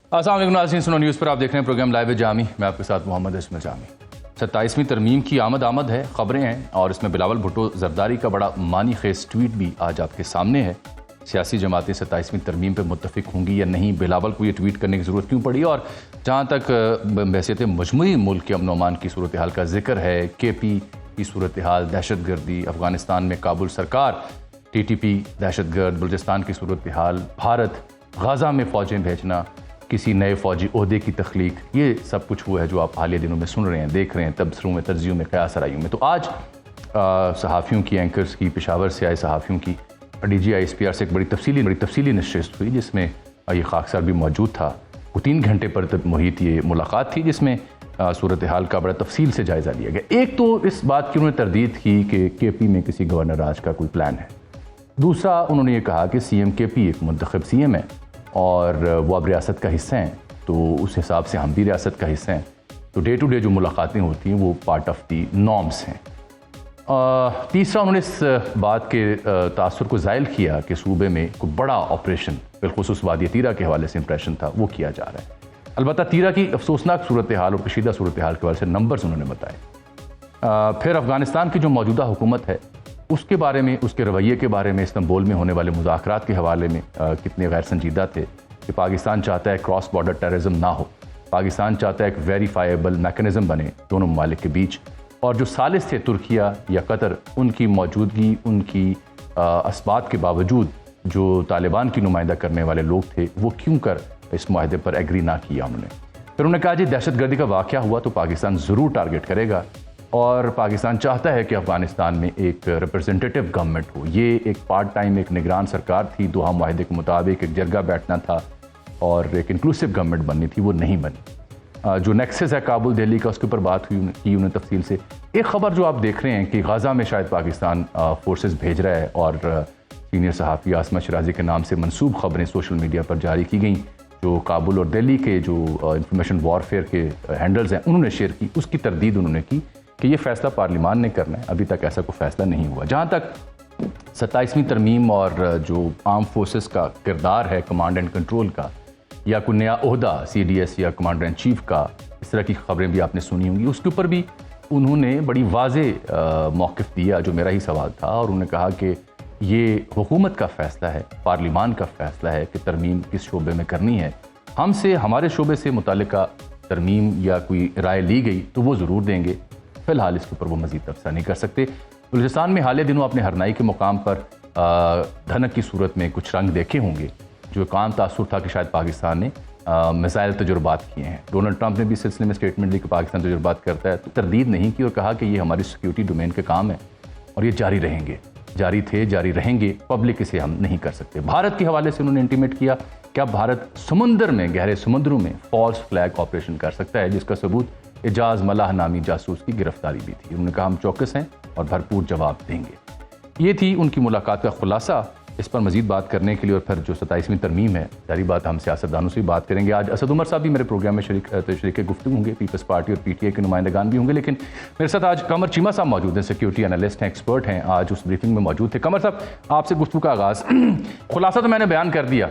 अस्सलाम वालेकुम नाज़रीन, सुनो न्यूज़ पर आप देख रहे हैं प्रोग्राम लाइव जामी। मैं आपके साथ मोहम्मद अजमल जामी। 27वीं तरमीम की आमद है, खबरें हैं और इसमें बिलावल भुट्टो जरदारी का बड़ा मानी खेज ट्वीट भी आज आपके सामने है। सियासी जमातें 27वीं तरमीम पर मुत्तफिक होंगी या नहीं, बिलावल को ये ट्वीट करने की ज़रूरत क्यों पड़ी, और जहाँ तक बहसीत मजमूई मुल्क के अमन अमान की सूरत हाल का जिक्र है, KP की सूरत हाल, दहशत गर्दी, अफगानिस्तान में काबुल सरकार, TTP दहशतगर्द, बलूचिस्तान की सूरत हाल, भारत गाज़ा में फ़ौजें भेजना, किसी नए फ़ौजी ओहदे की तख्लीक, ये सब कुछ हुआ है जो आप हालिया दिनों में सुन रहे हैं, देख रहे हैं, तबसरों में, तर्जियों में, क़यास आराइयों में। तो आज सहाफ़ियों की, एंकर्स की, पेशावर से आए सहाफ़ियों की DG ISPR से एक बड़ी तफसीली नशिस्त हुई, जिसमें ये खाकसार भी मौजूद था। वो 3 घंटे पर तब मुहित ये मुलाकात थी, जिसमें सूरत हाल का बड़ा तफसील से जायज़ा लिया गया। एक तो इस बात की उन्होंने तरदीद की कि KP में किसी गवर्नर राज का कोई प्लान है। दूसरा, उन्होंने ये कहा कि CM KP एक मुंतखब CM है और वो अब रियासत का हिस्सा हैं, तो उस हिसाब से हम भी रियासत का हिस्सा हैं, तो डे टू डे जो मुलाकातें होती हैं वो पार्ट ऑफ दी नॉर्म्स हैं। तीसरा, उन्होंने इस बात के तासुर को ज़ायल किया कि सूबे में कोई बड़ा ऑपरेशन, बिलखुसूस वादी तीरा के हवाले से इंप्रेशन था, वो किया जा रहा है। अलबत्ता तीरा की अफसोसनाक सूरत हाल और कशीदा सूरत हाल के हवाले से नंबर्स उन्होंने बताए। फिर अफ़गानिस्तान की जो मौजूदा हुकूमत है उसके बारे में, उसके रवैये के बारे में, इस्तांबुल में होने वाले मुज़ाकरात के हवाले में कितने गैर संजीदा थे कि पाकिस्तान चाहता है क्रॉस बॉर्डर टेररिज्म ना हो, पाकिस्तान चाहता है एक वेरीफाइबल मैकेनिज़्म बने दोनों ममालिक के बीच, और जो सालिस थे तुर्किया या कतर, उनकी मौजूदगी, उनकी असबात के बावजूद जो तालिबान की नुमाइंदा करने वाले लोग थे वो क्यों कर इस माहदे पर एग्री ना किया उन्होंने। फिर उन्होंने कहा जी दहशत गर्दी का वाक़या हुआ तो पाकिस्तान ज़रूर टारगेट करेगा, और पाकिस्तान चाहता है कि अफ़गानिस्तान में एक रिप्रेजेंटेटिव गवर्नमेंट हो। ये एक पार्ट टाइम एक निगरान सरकार थी, दोहा माहदे के मुताबिक एक जरगा बैठना था और एक इंक्लूसिव गवर्नमेंट बननी थी, वो नहीं बनी। जो नेक्सस है काबुल दिल्ली का, उसके ऊपर बात हुई की उन्हें तफसील से। एक ख़बर जो आप देख रहे हैं कि गाज़ा में शायद पाकिस्तान फोर्सेस भेज रहा है, और सीनियर सहाफ़ी आसमा शराजी के नाम से मनसूब ख़बरें सोशल मीडिया पर जारी की गई, जो काबुल और दिल्ली के जो इंफॉर्मेशन वॉरफेयर के हैंडल्स हैं उन्होंने शेयर की। उसकी तरदीद उन्होंने की कि ये फ़ैसला पार्लिमान ने करना है, अभी तक ऐसा कोई फ़ैसला नहीं हुआ। जहाँ तक 27वीं तरमीम और जो आर्म फोर्सेस का किरदार है कमांड एंड कंट्रोल का, या कोई नया ओहदा CDS या कमांडर इन चीफ का, इस तरह की खबरें भी आपने सुनी होंगी, उसके ऊपर भी उन्होंने बड़ी वाज़ेह मौक़िफ़ दिया, जो मेरा ही सवाल था, और उन्होंने कहा कि ये हुकूमत का फ़ैसला है, पार्लिमान का फ़ैसला है कि तरमीम किस शोबे में करनी है। हमसे, हमारे शोबे से मुताल्लिका तरमीम या कोई राय ली गई तो वो ज़रूर देंगे, फ़िलहाल इसके ऊपर वो मज़ीद तबसरा नहीं कर सकते। बलूचिस्तान में हालिया दिनों आपने हरनाई के मुकाम पर धनक की सूरत में कुछ रंग देखे होंगे, जो एक आम तासुर था कि शायद पाकिस्तान ने मिसाइल तजुर्बात किए हैं। डोनाल्ड ट्रंप ने भी इस सिलसिले में स्टेटमेंट दी कि पाकिस्तान तजुर्बात करता है, तो तरदीद नहीं की और कहा कि ये हमारी सिक्योरिटी डोमेन के काम है और ये जारी रहेंगे, जारी थे, जारी रहेंगे, पब्लिक इसे हम नहीं कर सकते। भारत के हवाले से उन्होंने इंटीमेट किया कि अब भारत समुंदर में, गहरे समुद्रों में फॉल्स फ्लैग ऑपरेशन कर सकता है, जिसका सबूत एजाज मलाह नामी जासूस की गिरफ्तारी भी थी। उन्होंने कहा हम चौकस हैं और भरपूर जवाब देंगे। ये थी उनकी मुलाकात का खुलासा। इस पर मजीद बात करने के लिए और फिर जो 27वीं तरमीम है, सारी बात हम सियासतदानों से भी बात करेंगे। आज असद उमर साहब भी मेरे प्रोग्राम में शरीक गुफ्तगू होंगे, पीपल्स पार्टी और PTI के नुमाइंदगान भी होंगे, लेकिन मेरे साथ आज कमर चीमा साहब मौजूद हैं, सिक्योरिटी एनालिस्ट हैं, एक्सपर्ट हैं, आज उस ब्रीफिंग में मौजूद थे। कमर साहब, आपसे गुफ्तगू का आगाज़, खुलासा तो मैंने बयान कर दिया,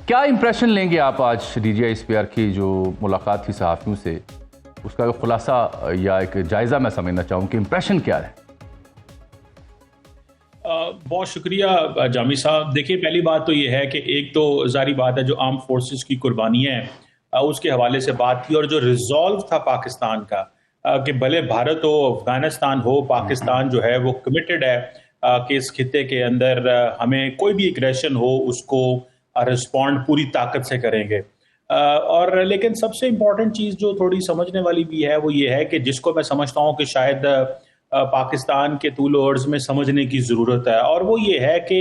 क्या इंप्रेशन लेंगे आप आज DG ISPR की जो मुलाकात थी सहाफ़ियों से, उसका खुलासा या एक जायज़ा मैं समझना चाहूँ कि इंप्रेशन क्या है? बहुत शुक्रिया जामी साहब। देखिए, पहली बात तो ये है कि एक तो ज़ाहिर बात है जो आर्म फोर्सेस की कुर्बानी है उसके हवाले से बात की, और जो रिजॉल्व था पाकिस्तान का कि भले भारत हो, अफगानिस्तान हो, पाकिस्तान जो है वो कमिटेड है कि इस खिते के अंदर हमें कोई भी एग्रेशन हो उसको रिस्पॉन्ड पूरी ताकत से करेंगे। और लेकिन सबसे इम्पॉर्टेंट चीज़ जो थोड़ी समझने वाली भी है वो ये है कि जिसको मैं समझता हूँ कि शायद पाकिस्तान के तूल अर्ज़ में समझने की ज़रूरत है, और वो ये है कि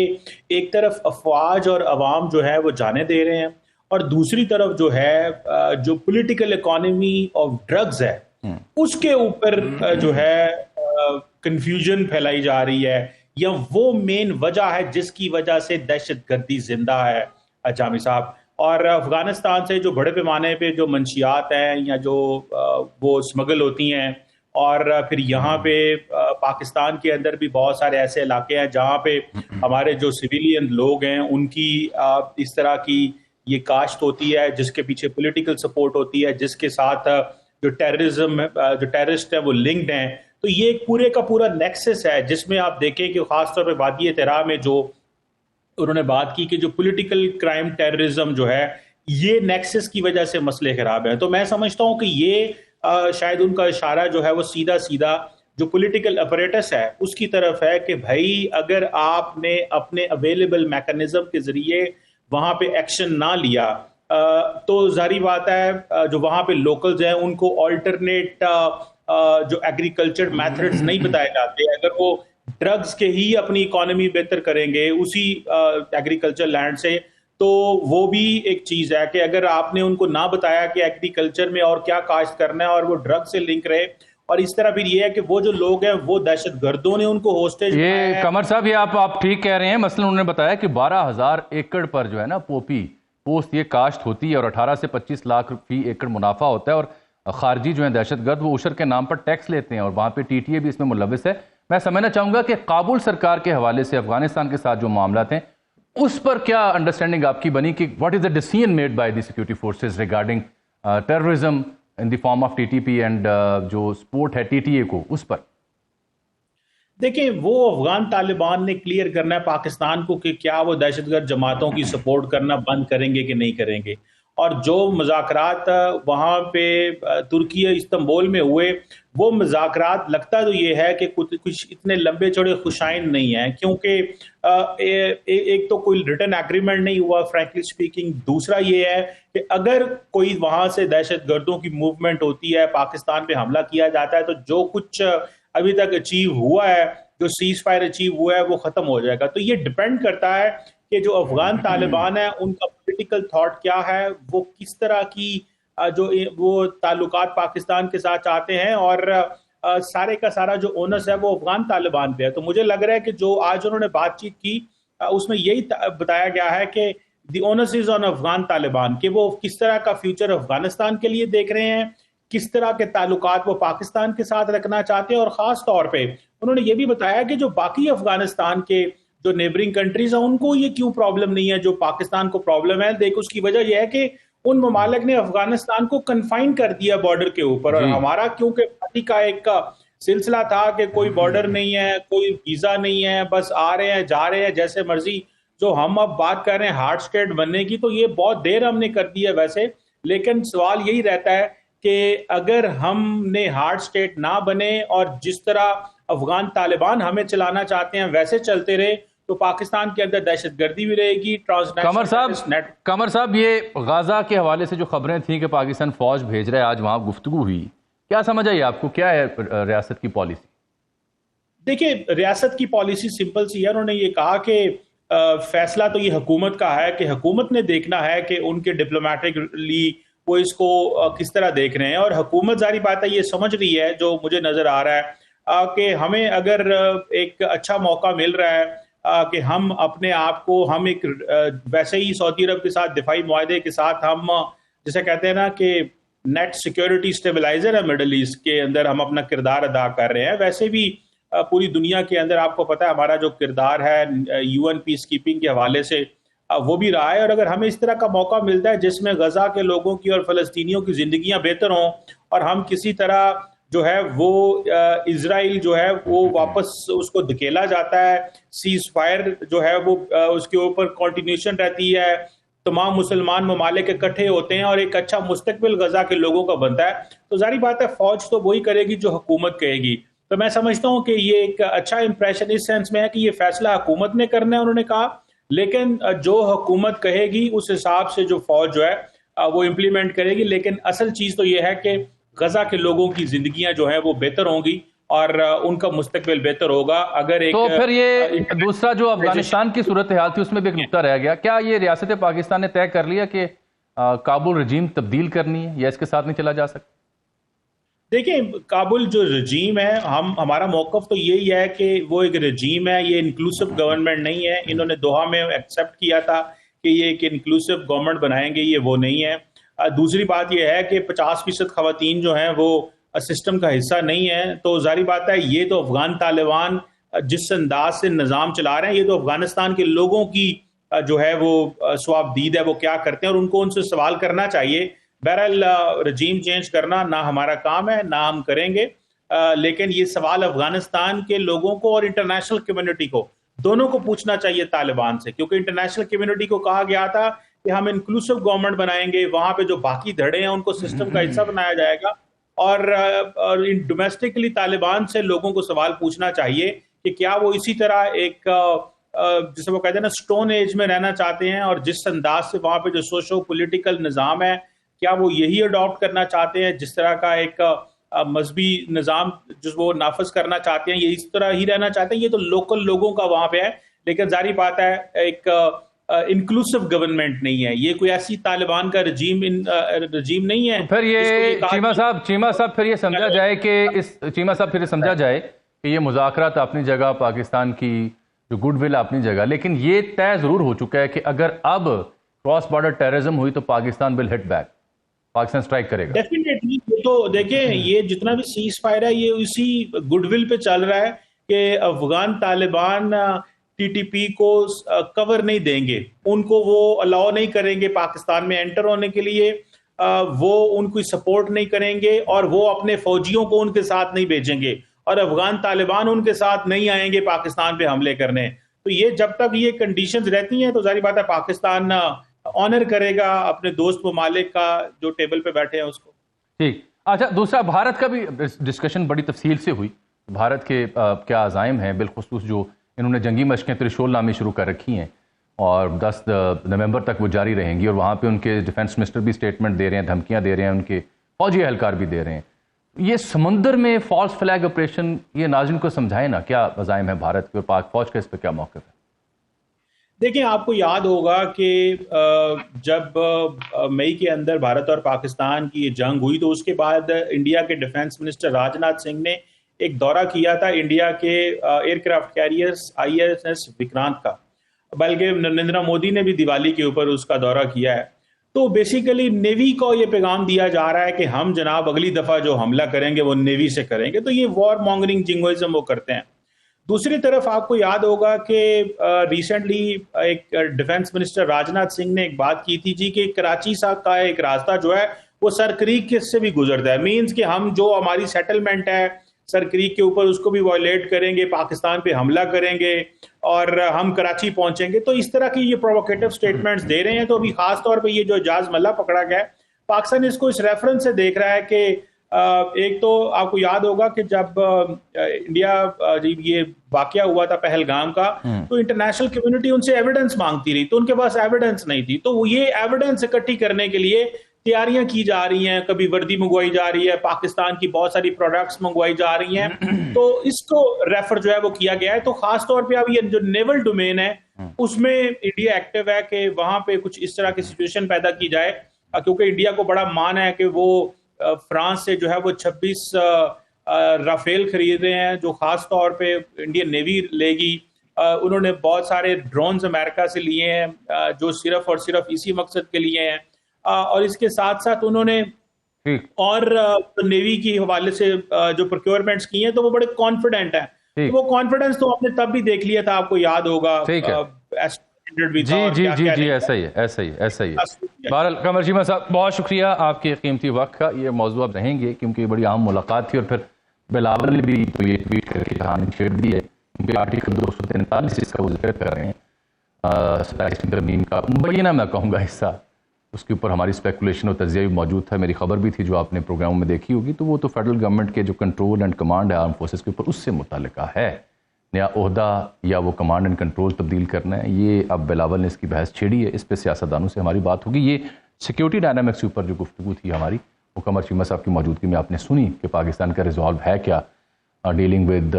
एक तरफ अफवाज और अवाम जो है वो जाने दे रहे हैं, और दूसरी तरफ जो है जो पॉलिटिकल इकोनॉमी ऑफ ड्रग्स है उसके ऊपर जो है कंफ्यूजन फैलाई जा रही है, या वो मेन वजह है जिसकी वजह से दहशत गर्दी जिंदा है जामी साहब। और अफगानिस्तान से जो बड़े पैमाने पे जो मंशियात हैं या जो वो स्मगल होती हैं, और फिर यहाँ पे पाकिस्तान के अंदर भी बहुत सारे ऐसे इलाके हैं जहाँ पे हमारे जो सिविलियन लोग हैं उनकी इस तरह की ये काश्त होती है, जिसके पीछे पॉलिटिकल सपोर्ट होती है, जिसके साथ जो टेररिस्ट है वो लिंक्ड हैं। तो ये एक पूरे का पूरा नेक्सस है, जिसमें आप देखें कि खासतौर पर वादी तेहरान में जो उन्होंने बात की कि जो पॉलिटिकल क्राइम टेररिज्म जो है, ये नेक्सस की वजह से मसले खराब है। तो मैं समझता हूं कि ये शायद उनका इशारा जो है वो सीधा सीधा जो पॉलिटिकल अपरेटस है उसकी तरफ है कि भाई अगर आपने अपने अवेलेबल मैकेनिज्म के जरिए वहां पे एक्शन ना लिया तो जारी बात है जो वहां पे लोकल्स हैं उनको ऑल्टरनेट जो एग्रीकल्चर मेथड्स नहीं बताए जाते। अगर वो ड्रग्स के ही अपनी इकोनॉमी बेहतर करेंगे उसी एग्रीकल्चर लैंड से, तो वो भी एक चीज है कि अगर आपने उनको ना बताया कि एग्रीकल्चर में और क्या काश्त करना है और वो ड्रग से लिंक रहे, और इस तरह फिर ये है कि वो जो लोग हैं वो दहशतगर्दों ने उनको होस्टेज ये कमर साहब, ये आप ठीक कह रहे हैं। मसलन उन्होंने बताया कि 12,000 एकड़ पर जो है ना पोपी पोस्त ये काश्त होती है और 18 से 25 लाख फी एकड़ मुनाफा होता है, और खारजी जो है दहशतगर्द वो उशर के नाम पर टैक्स लेते हैं और वहाँ पे टीटीए भी इसमें मुलविस है। मैं समझना चाहूँगा कि काबुल सरकार के हवाले से अफगानिस्तान के साथ जो मामला थे उस पर क्या अंडरस्टैंडिंग आपकी बनी कि what is the decision made by the security forces regarding terrorism in the form of TTP and जो सपोर्ट है टीटीए को उस पर? देखिए, वो अफगान तालिबान ने क्लियर करना है पाकिस्तान को कि क्या वो दहशतगर्द जमातों की सपोर्ट करना बंद करेंगे कि नहीं करेंगे। और जो मुज़ाकरात वहाँ पे तुर्की इस्तांबुल में हुए, वो मुज़ाकरात लगता तो ये है कि कुछ इतने लंबे चौड़े खुशाइन नहीं है, क्योंकि एक तो कोई रिटन एग्रीमेंट नहीं हुआ फ्रैंकली स्पीकिंग। दूसरा ये है कि अगर कोई वहाँ से दहशतगर्दों की मूवमेंट होती है, पाकिस्तान पे हमला किया जाता है, तो जो कुछ अभी तक अचीव हुआ है, जो सीज फायर अचीव हुआ है, वो खत्म हो जाएगा। तो ये डिपेंड करता है कि जो अफगान तालिबान है उनका पॉलिटिकल थॉट क्या है, वो किस तरह की जो वो ताल्लुकात पाकिस्तान के साथ चाहते हैं, और सारे का सारा जो ओनस है वो अफगान तालिबान पे है। तो मुझे लग रहा है कि जो आज उन्होंने बातचीत की उसमें यही बताया गया है कि the onus is on Afghan Taliban, कि वो किस तरह का फ्यूचर अफगानिस्तान के लिए देख रहे हैं, किस तरह के ताल्लुकात वो पाकिस्तान के साथ रखना चाहते हैं। और खास तौर पे उन्होंने ये भी बताया कि जो बाकी अफगानिस्तान के जो नेबरिंग कंट्रीज हैं उनको ये क्यों प्रॉब्लम नहीं है जो पाकिस्तान को प्रॉब्लम है। देखो, उसकी वजह यह है कि उन ममालिक ने अफगानिस्तान को कन्फाइन कर दिया बॉर्डर के ऊपर, और हमारा क्योंकि पार्टी का एक सिलसिला था कि कोई बॉर्डर नहीं है, कोई वीजा नहीं है, बस आ रहे हैं जा रहे हैं जैसे मर्जी। जो हम अब बात कर रहे हैं हार्ड स्टेट बनने की, तो ये बहुत देर हमने कर दी है वैसे, लेकिन सवाल यही रहता है कि अगर हमने हार्ड स्टेट ना बने और जिस तरह अफगान तालिबान हमें चलाना चाहते हैं वैसे चलते रहे, तो पाकिस्तान के अंदर दहशतगर्दी भी रहेगी। कमर साहब, ये गाजा के हवाले से जो खबरें थी कि पाकिस्तान फौज भेज रहा है, आज वहां गुफ्तगू हुई, क्या समझ आई आपको? क्या है रियासत की पॉलिसी? देखिए, रियासत की पॉलिसी सिंपल सी है। उन्होंने ये कहा कि फैसला तो ये हुकूमत का है कि हुकूमत ने देखना है कि उनके डिप्लोमेटिकली वो इसको किस तरह देख रहे हैं, और हुकूमत जारी बात है ये समझ रही है, जो मुझे नजर आ रहा है कि हमें अगर एक अच्छा मौका मिल रहा है कि हम अपने आप को हम एक वैसे ही सऊदी अरब के साथ दिफाई मुआहदे के साथ हम जैसे कहते हैं ना कि नेट सिक्योरिटी स्टेबलाइजर है मिडल ईस्ट के अंदर, हम अपना किरदार अदा कर रहे हैं। वैसे भी पूरी दुनिया के अंदर आपको पता है हमारा जो किरदार है यूएन पीस कीपिंग के हवाले से वो भी रहा है। और अगर हमें इस तरह का मौका मिलता है जिसमें गजा के लोगों की और फलस्तीनियों की जिंदगियां बेहतर हों, और हम किसी तरह जो है वो इजराइल जो है वो वापस उसको धकेला जाता है, सीज फायर जो है वो उसके ऊपर कंटिन्यूशन रहती है, तमाम मुसलमान ममालिक इकट्ठे होते हैं और एक अच्छा मुस्तकबिल गजा के लोगों का बनता है, तो जारी बात है फौज तो वही करेगी जो हुकूमत कहेगी। तो मैं समझता हूं कि ये एक अच्छा इंप्रेशन इस सेंस में है कि ये फैसला हुकूमत ने करना है, उन्होंने कहा, लेकिन जो हुकूमत कहेगी उस हिसाब से जो फौज जो है वो इम्प्लीमेंट करेगी। लेकिन असल चीज तो ये है कि गजा के लोगों की जिंदगियां जो है वो बेहतर होंगी और उनका मुस्तकबिल बेहतर होगा। अगर एक तो फिर ये दूसरा जो अफगानिस्तान की सूरत हाल थी उसमें भी एक नुकता रह गया, क्या ये रियासत पाकिस्तान ने तय कर लिया कि काबुल रजीम तब्दील करनी है या इसके साथ नहीं चला जा सकता? देखिए, काबुल जो रजीम है, हमारा मौकफ तो यही है कि वो एक रजीम है, ये इंक्लूसिव गवर्नमेंट नहीं है। इन्होंने दोहा में एक्सेप्ट किया था कि ये एक इंक्लूसिव गवर्नमेंट बनाएंगे, ये वो नहीं है। दूसरी बात यह है कि 50% खवातीन जो हैं वो सिस्टम का हिस्सा नहीं है। तो जारी बात है ये तो अफगान तालिबान जिस अंदाज से निज़ाम चला रहे हैं, ये तो अफगानिस्तान के लोगों की जो है वो स्वाबदीद है वो क्या करते हैं और उनको उनसे सवाल करना चाहिए। बहरहाल रजीम चेंज करना ना हमारा काम है ना हम करेंगे, लेकिन ये सवाल अफगानिस्तान के लोगों को और इंटरनेशनल कम्युनिटी को दोनों को पूछना चाहिए तालिबान से, क्योंकि इंटरनेशनल कम्युनिटी को कहा गया था कि हम इंक्लूसिव गवर्नमेंट बनाएंगे, वहां पे जो बाकी धड़े हैं उनको सिस्टम का हिस्सा बनाया जाएगा। और डोमेस्टिकली तालिबान से लोगों को सवाल पूछना चाहिए कि क्या वो इसी तरह एक जिसे वो कहते हैं ना स्टोन एज में रहना चाहते हैं, और जिस अंदाज से वहां पे जो सोशो पॉलिटिकल निज़ाम है क्या वो यही अडॉप्ट करना चाहते हैं, जिस तरह का एक मजहबी निज़ाम जो वो नाफज करना चाहते हैं ये इस तरह ही रहना चाहते हैं। ये तो लोकल लोगों का वहां पे है, लेकिन जारी बात है एक इंक्लूसिव गवर्नमेंट नहीं है, ये कोई ऐसी तालिबान का रजीम नहीं है। फिर ये चीमा साहब फिर ये समझा जाए कि ये मुज़ाकरात अपनी जगह, पाकिस्तान की जो गुडविल अपनी जगह, लेकिन ये तय जरूर हो चुका है कि अगर अब क्रॉस बॉर्डर टेररिज्म हुई तो Pakistan will hit back, Pakistan strike करेगा। डेफिनेटली। तो देखें ये जितना भी सीज फायर है ये उसी गुडविल पे चल रहा है कि अफगान तालिबान टीटीपी को कवर नहीं देंगे, उनको वो अलाउ नहीं करेंगे पाकिस्तान में एंटर होने के लिए, वो उनको सपोर्ट नहीं करेंगे और वो अपने फौजियों को उनके साथ नहीं भेजेंगे और अफगान तालिबान उनके साथ नहीं आएंगे पाकिस्तान पे हमले करने। तो ये जब तक ये कंडीशंस रहती हैं तो जारी बात है पाकिस्तान ऑनर करेगा अपने दोस्त ममालिक का जो टेबल पे बैठे हैं उसको। ठीक। अच्छा, दूसरा भारत का भी डिस्कशन बड़ी तफसील से हुई, भारत के क्या अज़ाइम हैं, बिलखुसूस जो इन्होंने जंगी मशकें त्रिशूल नामी शुरू कर रखी हैं और 10 नवंबर तक वो जारी रहेंगी, और वहाँ पे उनके डिफेंस मिनिस्टर भी स्टेटमेंट दे रहे हैं, धमकियाँ दे रहे हैं, उनके फौजी एहलकार भी दे रहे हैं। ये समंदर में फॉल्स फ्लैग ऑपरेशन, ये नाज़रीन को समझाए ना क्या अज़ाइम है भारत के और पाक फौज का, इस पर क्या मौक़िफ़ है? देखिए आपको याद होगा कि जब मई के अंदर भारत और पाकिस्तान की जंग हुई तो उसके बाद इंडिया के डिफेंस मिनिस्टर राजनाथ सिंह ने एक दौरा किया था इंडिया के एयरक्राफ्ट कैरियर्स INS विक्रांत का, बल्कि नरेंद्र मोदी ने भी दिवाली के ऊपर उसका दौरा किया है। तो बेसिकली नेवी को ये पैगाम दिया जा रहा है कि हम जनाब अगली दफा जो हमला करेंगे वो नेवी से करेंगे, तो ये वॉर मॉन्गरिंग जिंगोइज्म वो करते हैं। दूसरी तरफ आपको याद होगा कि रिसेंटली एक डिफेंस मिनिस्टर राजनाथ सिंह ने एक बात की थी जी कि कराची का एक रास्ता जो है वो सर क्रीक से भी गुजरता है, मींस कि हम जो हमारी सेटलमेंट है सर क्रीक के ऊपर उसको भी वायलेट करेंगे, पाकिस्तान पे हमला करेंगे और हम कराची पहुंचेंगे। तो इस तरह की ये प्रोवोकेटिव स्टेटमेंट्स दे रहे हैं। तो अभी खास तौर पे ये जो एजाज मल्ला पकड़ा गया है, पाकिस्तान इसको इस रेफरेंस से देख रहा है कि एक तो आपको याद होगा कि जब इंडिया ये वाकया हुआ था पहलगाम का, तो इंटरनेशनल कम्युनिटी उनसे एविडेंस मांगती रही, तो उनके पास एविडेंस नहीं थी। तो ये एविडेंस इकट्ठी करने के लिए तैयारियां की जा रही हैं, कभी वर्दी मंगवाई जा रही है, पाकिस्तान की बहुत सारी प्रोडक्ट्स मंगवाई जा रही हैं। तो इसको रेफर जो है वो किया गया है। तो खास तौर पे अब ये जो नेवल डोमेन है उसमें इंडिया एक्टिव है कि वहां पे कुछ इस तरह की सिचुएशन पैदा की जाए, क्योंकि इंडिया को बड़ा मान है कि वो फ्रांस से जो है वो 26 राफेल खरीद रहे हैं जो खास तौर पे इंडियन नेवी लेगी। उन्होंने बहुत सारे ड्रोन्स अमेरिका से लिए हैं जो सिर्फ और सिर्फ इसी मकसद के लिए हैं, और इसके साथ साथ उन्होंने और नेवी के हवाले से जो प्रोक्योरमेंट्स की हैं तो वो बड़े कॉन्फिडेंट हैं। तो वो कॉन्फिडेंस तो आपने तब भी देख लिया था, आपको याद होगा। जी, ऐसा ही है। बहरहाल कमर चीमा साहब, बहुत शुक्रिया आपके कीमती वक्त का। ये मौजू अब रहेंगे क्योंकि ये बड़ी अहम मुलाकात थी, और फिर बिलावल ने भी तो ये ट्वीट करके कहानी छेड़ दी है क्योंकि आर्टिकल 243 इसका वो जिक्र कर रहे हैं, 27 तरमीम का मुबैना मैं कहूँगा हिस्सा, उसके ऊपर हमारी स्पेकुलेशन और तजिया भी मौजूद था। मेरी खबर भी थी जो आपने प्रोग्रामों में देखी होगी, तो वो तो फेडरल गवर्नमेंट के जो कंट्रोल एंड कमांड है आर्म फोर्सेस के ऊपर, उससे मुताल्लिका है। नया ओहदा या वो कमांड एंड कंट्रोल तब्दील करना है, ये अब बिलावल ने इसकी बहस छेड़ी है। इस पर सियासतदानों से हमारी बात होगी। ये सिक्योरिटी डायनामिक्स के ऊपर जो गुफ्तगू थी हमारी, वो कमर चीमा साहब की मौजूदगी में आपने सुनी कि पाकिस्तान का रिजॉल्व है क्या डीलिंग विद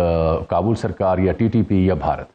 काबुल सरकार या TTP या भारत।